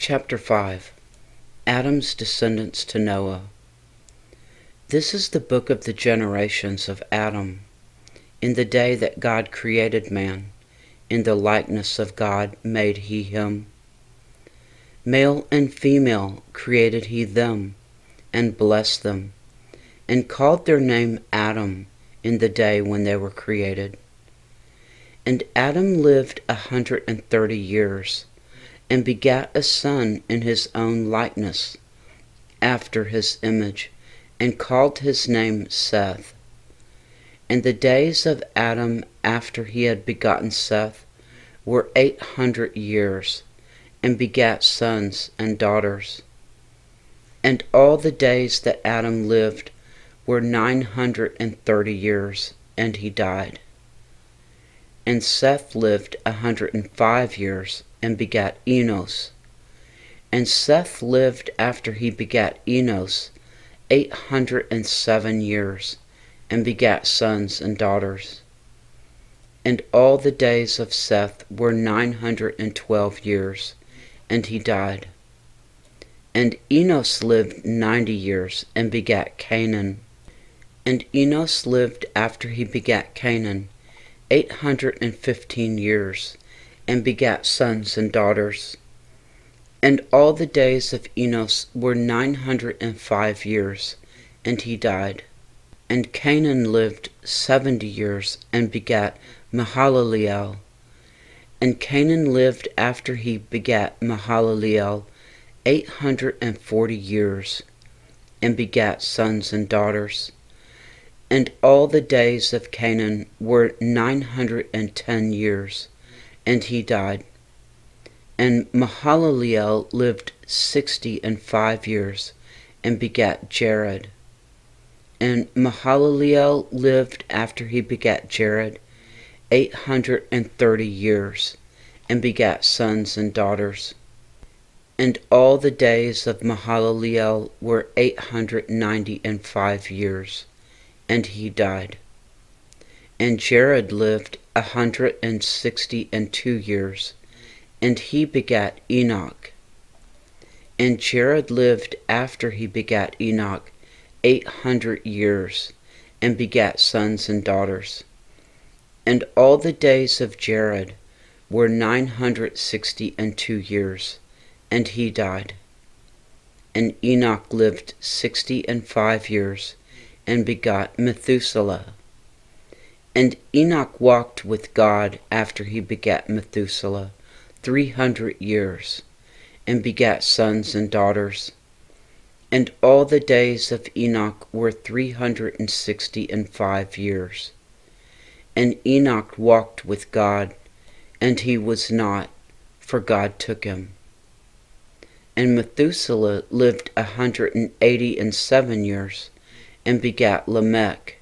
Chapter 5. Adam's Descendants to Noah. This is the book of the generations of Adam. In the day that God created man, in the likeness of God made he him. Male and female created he them, and blessed them, and called their name Adam in the day when they were created. And Adam lived 130 years, and begat a son in his own likeness, after his image, and called his name Seth. And the days of Adam after he had begotten Seth were 800 years, and begat sons and daughters. And all the days that Adam lived were 930 years, and he died. And Seth lived 105 years, and begat Enos. And Seth lived after he begat Enos 807 years, and begat sons and daughters. And all the days of Seth were 912 years, and he died. And Enos lived 90 years, and begat Canaan. And Enos lived after he begat Canaan 815 years, and begat sons and daughters. And all the days of Enos were 905 years, and he died. And Canaan lived 70 years, and begat Mahalaleel. And Canaan lived after he begat Mahalaleel 840 years, and begat sons and daughters. And all the days of Canaan were 910 years, and he died. And Mahalaleel lived 65 years, and begat Jared. And Mahalaleel lived after he begat Jared 830 years, and begat sons and daughters. And all the days of Mahalaleel were 895 years, and he died. And Jared lived 162 years, and he begat Enoch. And Jared lived after he begat Enoch 800 years, and begat sons and daughters. And all the days of Jared were 962 years, and he died. And Enoch lived 65 years, and begot Methuselah. And Enoch walked with God after he begat Methuselah 300 years, and begat sons and daughters. And all the days of Enoch were 365 years. And Enoch walked with God, and he was not, for God took him. And Methuselah lived 187 years, and begat Lamech.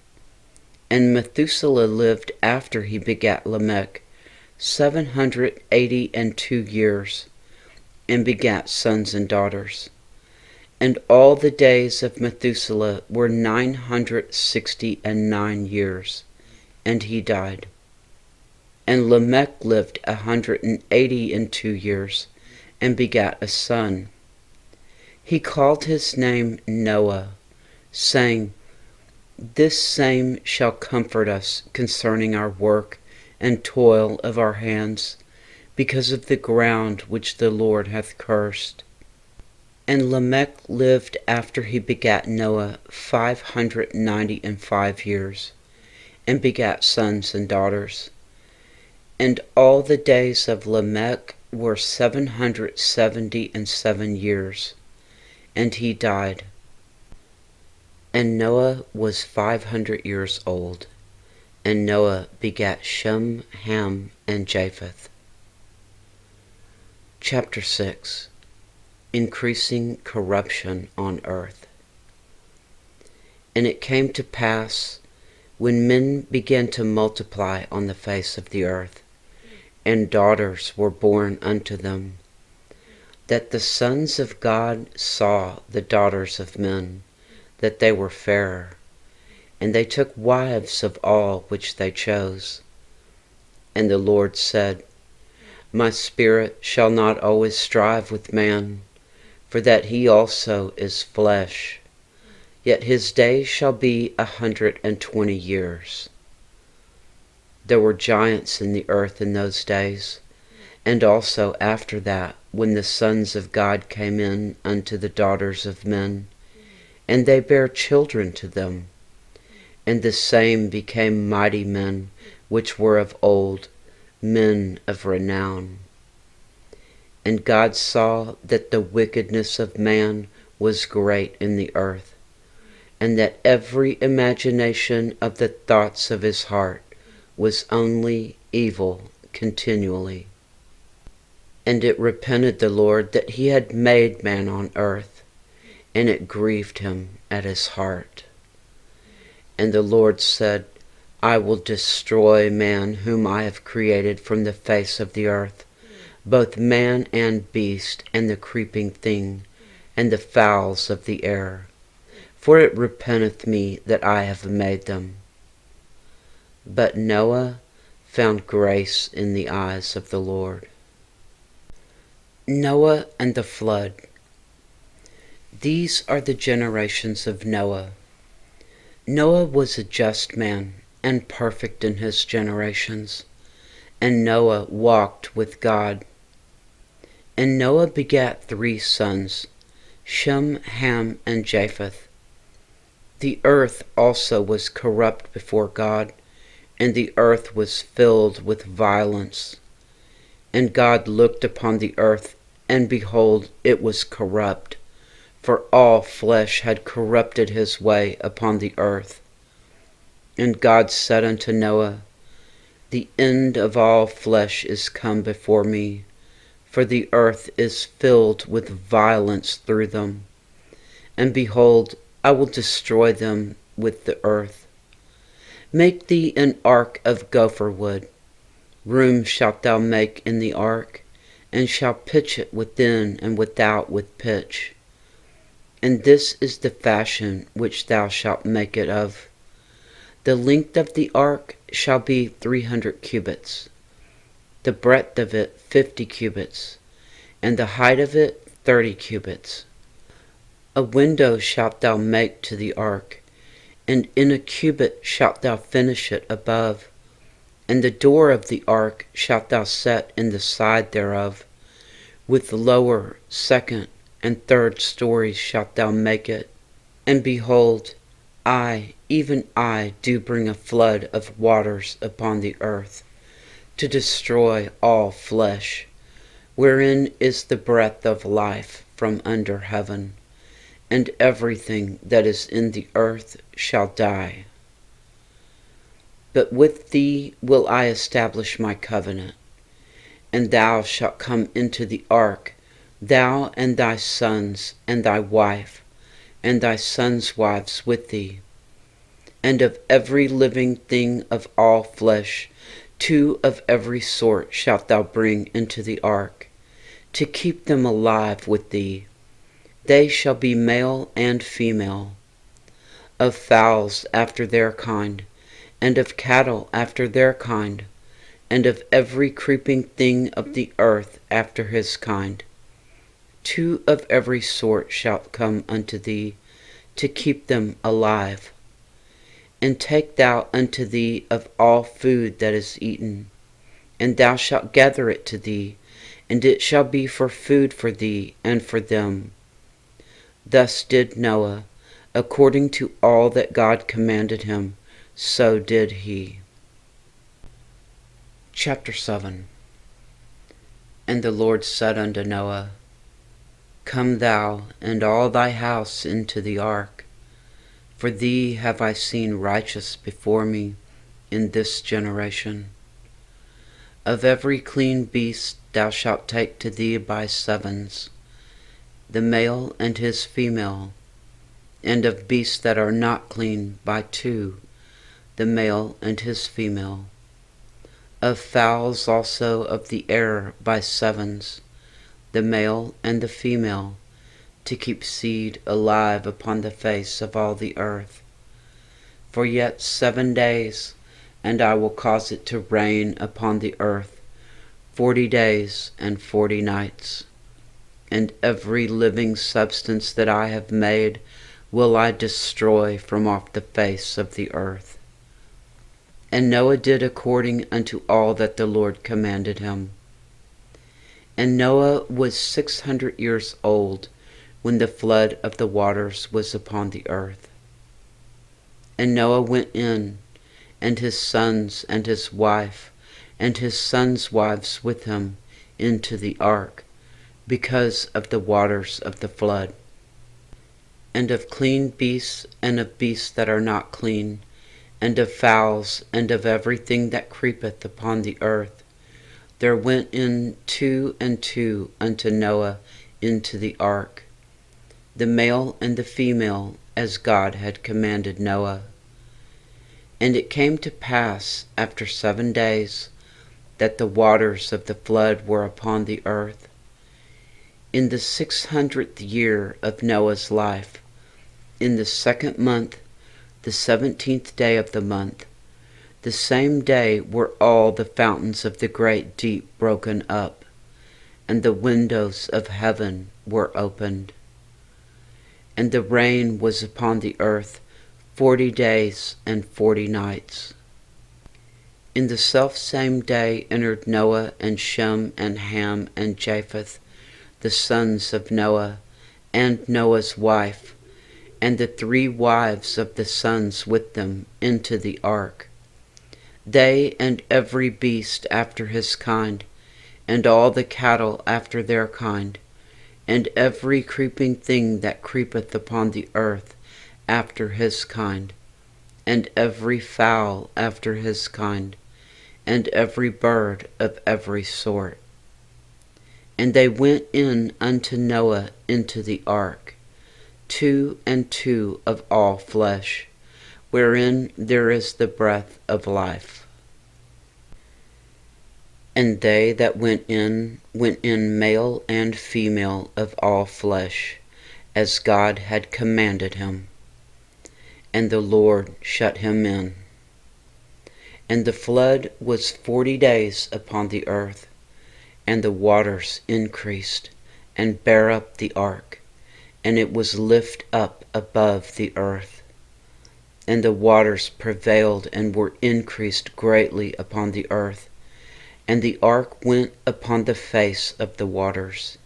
And Methuselah lived after he begat Lamech 782 years, and begat sons and daughters. And all the days of Methuselah were 969 years, and he died. And Lamech lived 182 years, and begat a son. He called his name Noah, saying, This same shall comfort us concerning our work and toil of our hands, because of the ground which the Lord hath cursed. And Lamech lived after he begat Noah 595 years, and begat sons and daughters. And all the days of Lamech were 777 years, and he died. And Noah was 500 years old, and Noah begat Shem, Ham, and Japheth. Chapter 6. Increasing corruption on earth. And it came to pass, when men began to multiply on the face of the earth, and daughters were born unto them, that the sons of God saw the daughters of men, that they were fairer, and they took wives of all which they chose. And the Lord said, My spirit shall not always strive with man, for that he also is flesh. Yet his days shall be 120 years. There were giants in the earth in those days, and also after that, when the sons of God came in unto the daughters of men, and they bare children to them. And the same became mighty men, which were of old, men of renown. And God saw that the wickedness of man was great in the earth, and that every imagination of the thoughts of his heart was only evil continually. And it repented the Lord that he had made man on earth, and it grieved him at his heart. And the Lord said, I will destroy man whom I have created from the face of the earth, both man and beast, and the creeping thing, and the fowls of the air. For it repenteth me that I have made them. But Noah found grace in the eyes of the Lord. Noah and the flood. These are the generations of Noah. Noah was a just man, and perfect in his generations. And Noah walked with God. And Noah begat 3 sons, Shem, Ham, and Japheth. The earth also was corrupt before God, and the earth was filled with violence. And God looked upon the earth, and behold, it was corrupt, for all flesh had corrupted his way upon the earth. And God said unto Noah, The end of all flesh is come before me, for the earth is filled with violence through them. And behold, I will destroy them with the earth. Make thee an ark of gopher wood. Room shalt thou make in the ark, and shalt pitch it within and without with pitch. And this is the fashion which thou shalt make it of. The length of the ark shall be 300 cubits, the breadth of it 50 cubits, and the height of it 30 cubits. A window shalt thou make to the ark, and in a cubit shalt thou finish it above. And the door of the ark shalt thou set in the side thereof. With lower, second, and third stories shalt thou make it. And behold, I, even I, do bring a flood of waters upon the earth, to destroy all flesh, wherein is the breath of life from under heaven, and everything that is in the earth shall die. But with thee will I establish my covenant, and thou shalt come into the ark, thou and thy sons, and thy wife, and thy sons' wives with thee. And of every living thing of all flesh, 2 of every sort shalt thou bring into the ark, to keep them alive with thee. They shall be male and female. Of fowls after their kind, and of cattle after their kind, and of every creeping thing of the earth after his kind. 2 of every sort shall come unto thee, to keep them alive. And take thou unto thee of all food that is eaten, and thou shalt gather it to thee, and it shall be for food for thee and for them. Thus did Noah, according to all that God commanded him, so did he. Chapter 7. And the Lord said unto Noah, Come thou and all thy house into the ark, for thee have I seen righteous before me in this generation. Of every clean beast thou shalt take to thee by 7s, the male and his female, and of beasts that are not clean by 2, the male and his female. Of fowls also of the air by 7s, the male and the female, to keep seed alive upon the face of all the earth. For yet 7 days, and I will cause it to rain upon the earth 40 days and 40 nights. And every living substance that I have made will I destroy from off the face of the earth. And Noah did according unto all that the Lord commanded him. And Noah was 600 years old when the flood of the waters was upon the earth. And Noah went in, and his sons and his wife, and his sons' wives with him, into the ark, because of the waters of the flood. And of clean beasts, and of beasts that are not clean, and of fowls, and of everything that creepeth upon the earth, there went in 2 and 2 unto Noah into the ark, the male and the female, as God had commanded Noah. And it came to pass after 7 days that the waters of the flood were upon the earth. In the 600th year of Noah's life, in the 2nd month, the 17th day of the month, the same day were all the fountains of the great deep broken up, and the windows of heaven were opened. And the rain was upon the earth 40 days and 40 nights. In the selfsame day entered Noah and Shem and Ham and Japheth, the sons of Noah, and Noah's wife, and the 3 wives of the sons with them, into the ark, they and every beast after his kind, and all the cattle after their kind, and every creeping thing that creepeth upon the earth after his kind, and every fowl after his kind, and every bird of every sort. And they went in unto Noah into the ark, 2 and 2 of all flesh, wherein there is the breath of life. And they that went in male and female of all flesh, as God had commanded him. And the Lord shut him in. And the flood was 40 days upon the earth, and the waters increased, and bare up the ark, and it was lift up above the earth. And the waters prevailed and were increased greatly upon the earth, and the ark went upon the face of the waters.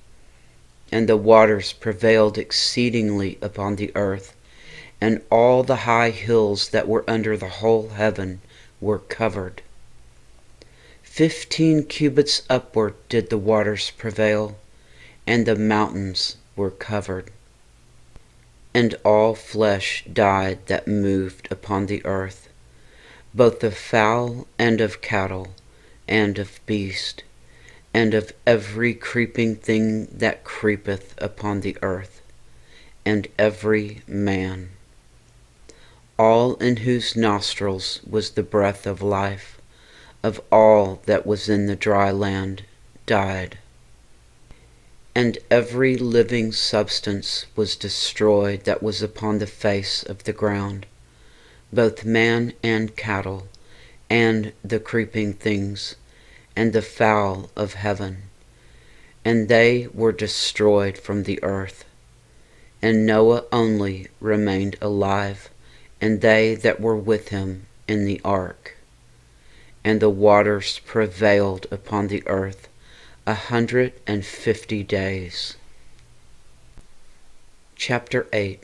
And the waters prevailed exceedingly upon the earth, and all the high hills that were under the whole heaven were covered. 15 cubits upward did the waters prevail, and the mountains were covered. And all flesh died that moved upon the earth, both of fowl and of cattle, and of beast, and of every creeping thing that creepeth upon the earth, and every man. All in whose nostrils was the breath of life, of all that was in the dry land, died. And every living substance was destroyed that was upon the face of the ground, both man and cattle, and the creeping things, and the fowl of heaven, and they were destroyed from the earth. And Noah only remained alive, and they that were with him in the ark. And the waters prevailed upon the earth 150 days. Chapter 8.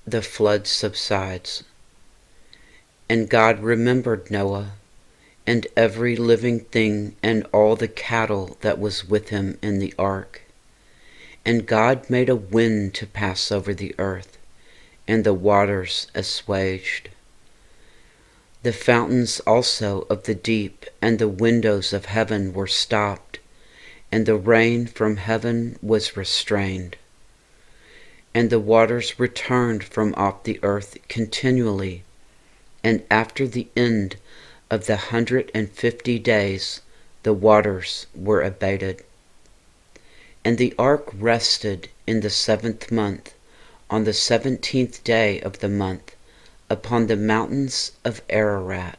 The flood subsides. And God remembered Noah, and every living thing, and all the cattle that was with him in the ark. And God made a wind to pass over the earth, and the waters assuaged. The fountains also of the deep and the windows of heaven were stopped, and the rain from heaven was restrained. And the waters returned from off the earth continually, and after the end of the 150 days the waters were abated. And the ark rested in the 7th month, on the 17th day of the month, upon the mountains of Ararat.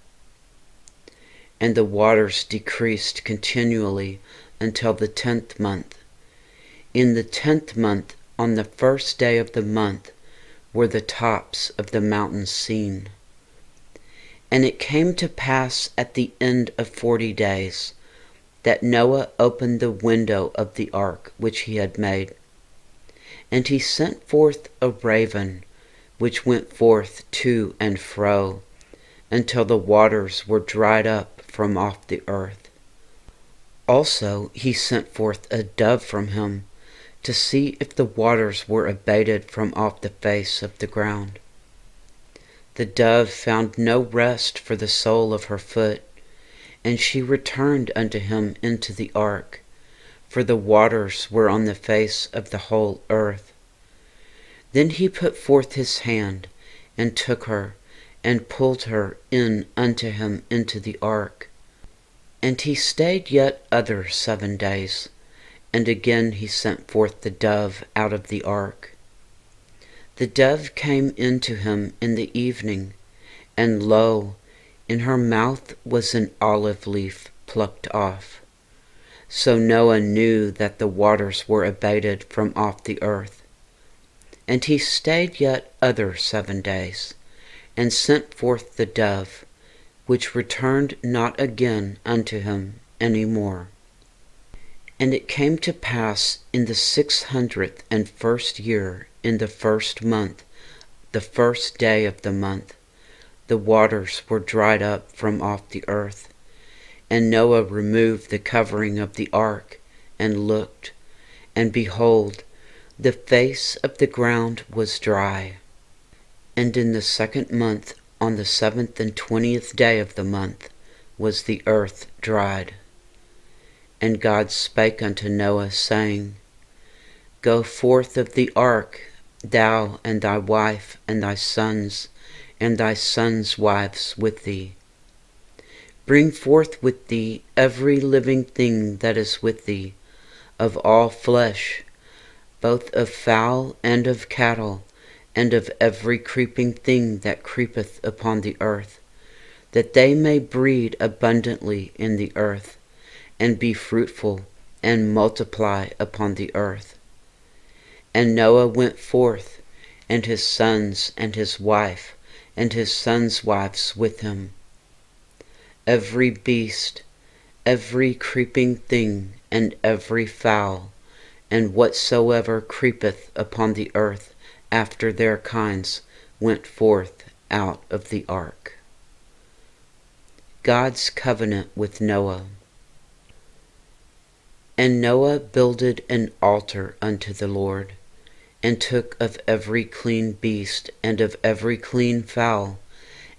And the waters decreased continually until the 10th month. In the 10th month, on the first day of the month, were the tops of the mountains seen. And it came to pass at the end of 40 days, that Noah opened the window of the ark which he had made. And he sent forth a raven, which went forth to and fro, until the waters were dried up from off the earth. Also he sent forth a dove from him, to see if the waters were abated from off the face of the ground. The dove found no rest for the sole of her foot, and she returned unto him into the ark, for the waters were on the face of the whole earth. Then he put forth his hand, and took her, and pulled her in unto him into the ark. And he stayed yet other 7 days, and again he sent forth the dove out of the ark. The dove came into him in the evening, and lo, in her mouth was an olive leaf plucked off. So Noah knew that the waters were abated from off the earth. And he stayed yet other 7 days, and sent forth the dove, which returned not again unto him any more. And it came to pass in the 601st year, in the 1st month, the 1st day of the month, the waters were dried up from off the earth. And Noah removed the covering of the ark, and looked, and behold, the face of the ground was dry. And in the 2nd month, on the 7th and 20th day of the month, was the earth dried. And God spake unto Noah, saying, Go forth of the ark, thou and thy wife, and thy sons wives with thee. Bring forth with thee every living thing that is with thee, of all flesh, both of fowl and of cattle, and of every creeping thing that creepeth upon the earth, that they may breed abundantly in the earth, and be fruitful, and multiply upon the earth. And Noah went forth, and his sons, and his wife, and his sons' wives with him. Every beast, every creeping thing, and every fowl, and whatsoever creepeth upon the earth after their kinds, went forth out of the ark. God's covenant with Noah. And Noah builded an altar unto the Lord, and took of every clean beast and of every clean fowl,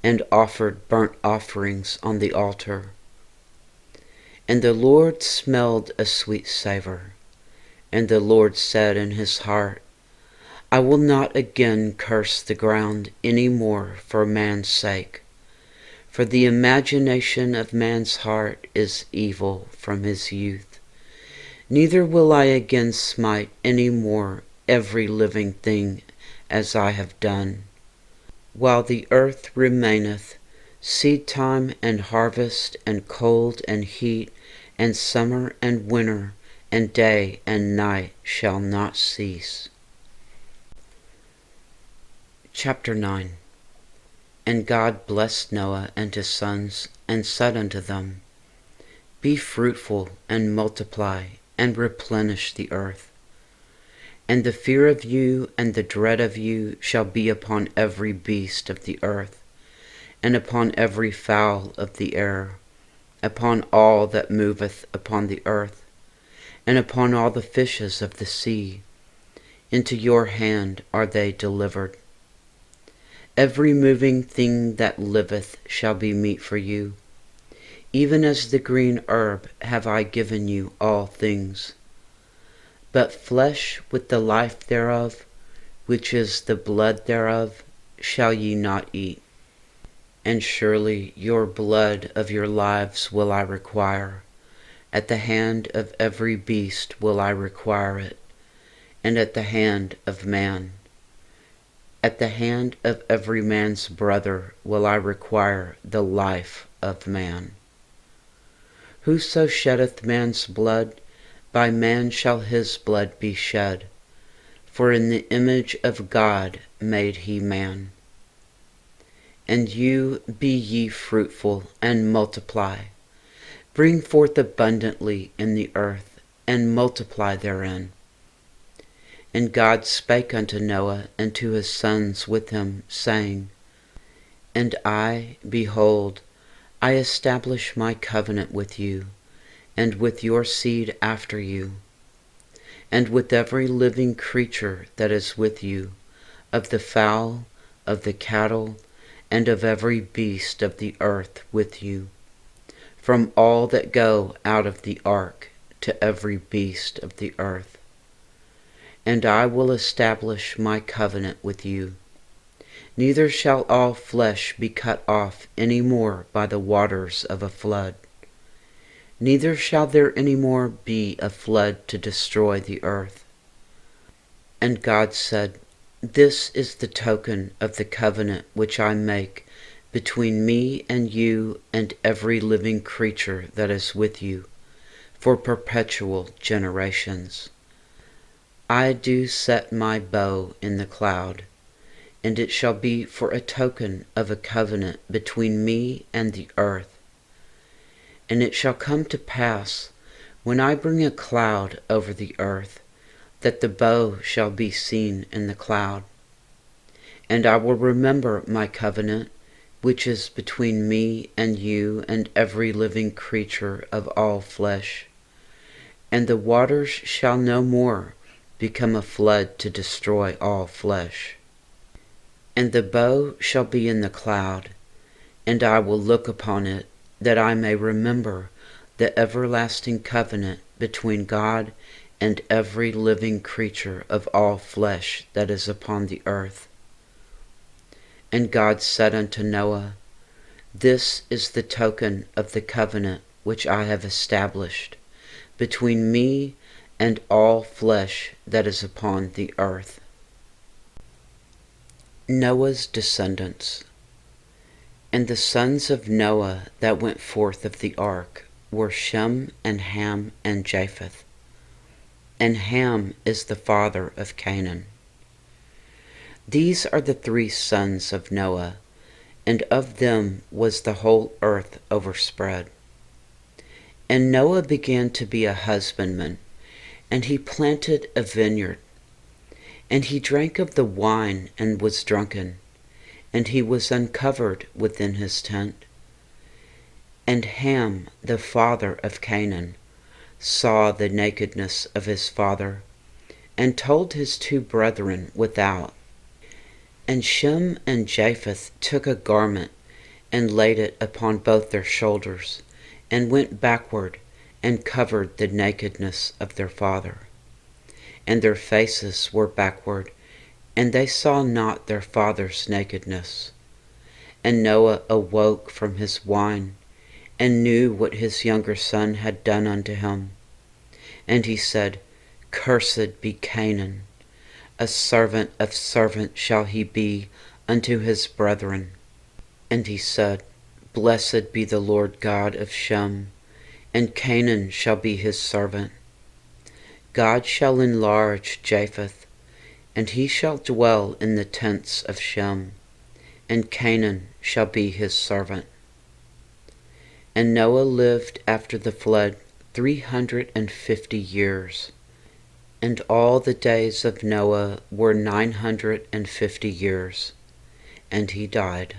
and offered burnt offerings on the altar. And the Lord smelled a sweet savour. And the Lord said in his heart, I will not again curse the ground any more for man's sake, for the imagination of man's heart is evil from his youth. Neither will I again smite any more every living thing as I have done. While the earth remaineth, seed time and harvest, and cold and heat, and summer and winter, and day and night shall not cease. Chapter 9. And God blessed Noah and his sons, and said unto them, Be fruitful, and multiply, and replenish the earth. And the fear of you and the dread of you shall be upon every beast of the earth, and upon every fowl of the air, upon all that moveth upon the earth, and upon all the fishes of the sea. Into your hand are they delivered. Every moving thing that liveth shall be meat for you. Even as the green herb have I given you all things. But flesh with the life thereof, which is the blood thereof, shall ye not eat. And surely your blood of your lives will I require. At the hand of every beast will I require it, and at the hand of man. At the hand of every man's brother will I require the life of man. Whoso sheddeth man's blood, by man shall his blood be shed, for in the image of God made he man. And you be ye fruitful, and multiply, bring forth abundantly in the earth, and multiply therein. And God spake unto Noah and to his sons with him, saying, And I, behold, I establish my covenant with you, and with your seed after you, and with every living creature that is with you, of the fowl, of the cattle, and of every beast of the earth with you, from all that go out of the ark to every beast of the earth. And I will establish my covenant with you. Neither shall all flesh be cut off any more by the waters of a flood. Neither shall there any more be a flood to destroy the earth. And God said, This is the token of the covenant which I make between me and you and every living creature that is with you, for perpetual generations. I do set my bow in the cloud, and it shall be for a token of a covenant between me and the earth. And it shall come to pass, when I bring a cloud over the earth, that the bow shall be seen in the cloud. And I will remember my covenant, which is between me and you and every living creature of all flesh. And the waters shall no more become a flood to destroy all flesh. And the bow shall be in the cloud, and I will look upon it, that I may remember the everlasting covenant between God and every living creature of all flesh that is upon the earth. And God said unto Noah, This is the token of the covenant which I have established between me and all flesh that is upon the earth. Noah's descendants. And the sons of Noah that went forth of the ark were Shem and Ham and Japheth. And Ham is the father of Canaan. These are the 3 sons of Noah, and of them was the whole earth overspread. And Noah began to be a husbandman, and he planted a vineyard. And he drank of the wine and was drunken, and he was uncovered within his tent. And Ham, the father of Canaan, saw the nakedness of his father, and told his 2 brethren without. And Shem and Japheth took a garment, and laid it upon both their shoulders, and went backward, and covered the nakedness of their father. And their faces were backward, and they saw not their father's nakedness. And Noah awoke from his wine, and knew what his younger son had done unto him. And he said, Cursed be Canaan, a servant of servants shall he be unto his brethren. And he said, Blessed be the Lord God of Shem, and Canaan shall be his servant. God shall enlarge Japheth, and he shall dwell in the tents of Shem, and Canaan shall be his servant. And Noah lived after the flood 350 years, and all the days of Noah were 950 years, and he died.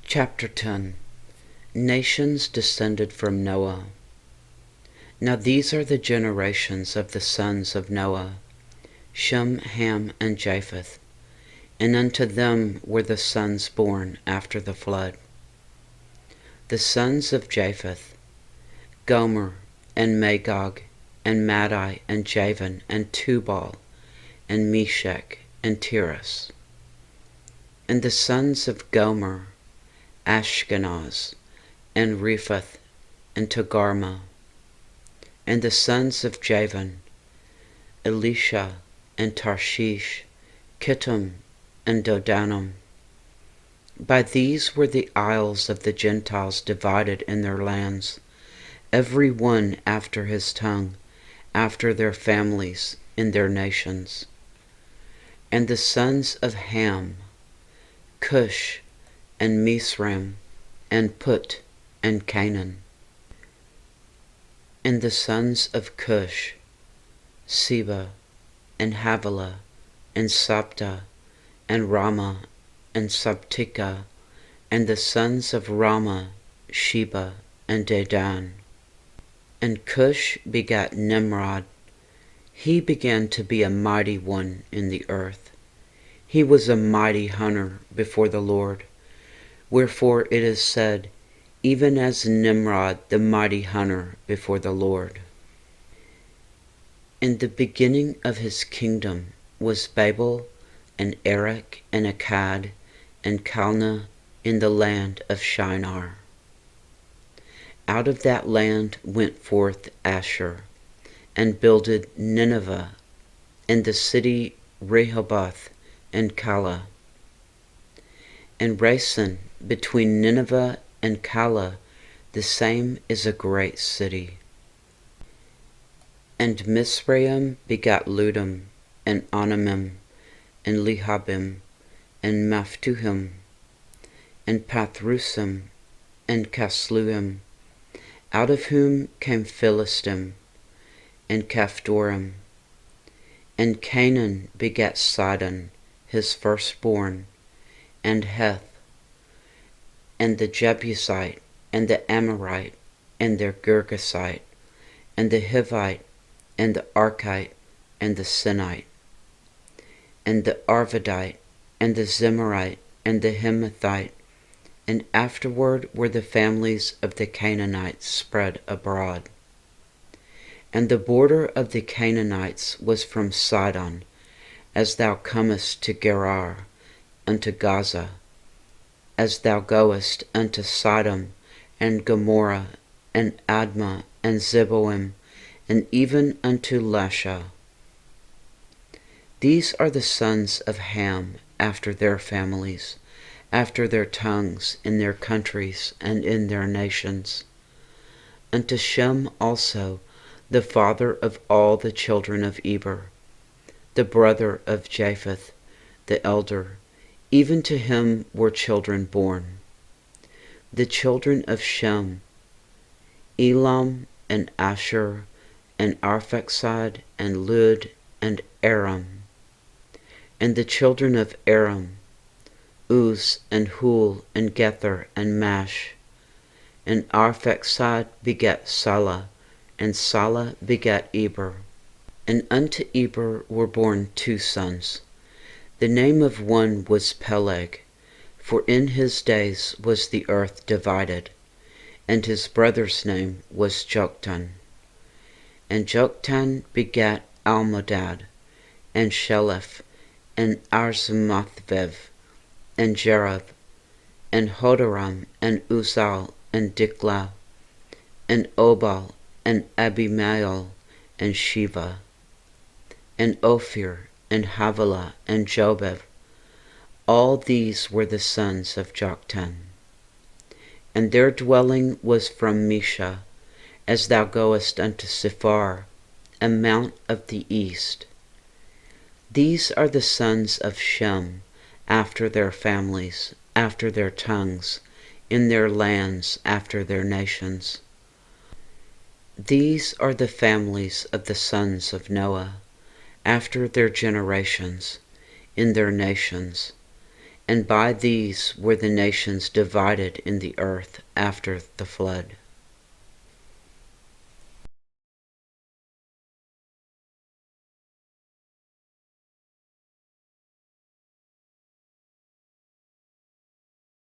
Chapter 10. Nations descended from Noah. Now these are the generations of the sons of Noah, Shem, Ham, and Japheth, and unto them were the sons born after the flood. The sons of Japheth, Gomer, and Magog, and Madai, and Javan, and Tubal, and Meshech, and Tiras. And the sons of Gomer, Ashkenaz, and Rephath, and Togarmah. And the sons of Javan, Elisha, and Tarshish, Kittim, and Dodanim. By these were the isles of the Gentiles divided in their lands, every one after his tongue, after their families, in their nations. And the sons of Ham, Cush, and Mizraim, and Put, and Canaan. And the sons of Cush, Seba, and Havilah, and Sabta, and Ramah, and Sabtika, and the sons of Ramah, Sheba, and Dedan. And Cush begat Nimrod. He began to be a mighty one in the earth. He was a mighty hunter before the Lord. Wherefore it is said, even as Nimrod the mighty hunter before the Lord. In the beginning of his kingdom was Babel, and Erech, and Akkad, and Calneh in the land of Shinar. Out of that land went forth Asshur, and builded Nineveh, and the city Rehoboth, and Calah. And Resen between Nineveh and Calah, the same is a great city. And Mizraim begat Ludum, and Anamim, and Lehabim, and Maphtuhim, and Pathrusim, and Casluhim, out of whom came Philistim, and Caphtorim. And Canaan begat Sidon, his firstborn, and Heth, and the Jebusite, and the Amorite, and the Girgasite, and the Hivite, and the Archite, and the Sinite, and the Arvadite, and the Zemarite, and the Hemathite, and afterward were the families of the Canaanites spread abroad. And the border of the Canaanites was from Sidon, as thou comest to Gerar, unto Gaza, as thou goest unto Sodom, and Gomorrah, and Admah, and Zeboim, and even unto Lasha. These are the sons of Ham after their families, after their tongues, in their countries, and in their nations. Unto Shem also, the father of all the children of Eber, the brother of Japheth, the elder, even to him were children born. The children of Shem, Elam, and Asshur, and Arphaxad, and Lud, and Aram. And the children of Aram, Uz, and Hul, and Gether, and Mash. And Arphaxad begat Salah, and Salah begat Eber. And unto Eber were born 2 sons. The name of one was Peleg, for in his days was the earth divided, and his brother's name was Joktan. And Joktan begat Almodad, and Sheleph, and Arzamathvev, and Jerub, and Hodoram, and Uzal, and Diklah, and Obal, and Abimael, and Sheva, and Ophir, and Havilah, and Jobab. All these were the sons of Joktan. And their dwelling was from Mesha, as thou goest unto Sephar, a mount of the east. These are the sons of Shem, after their families, after their tongues, in their lands, after their nations. These are the families of the sons of Noah, after their generations, in their nations. And by these were the nations divided in the earth after the flood.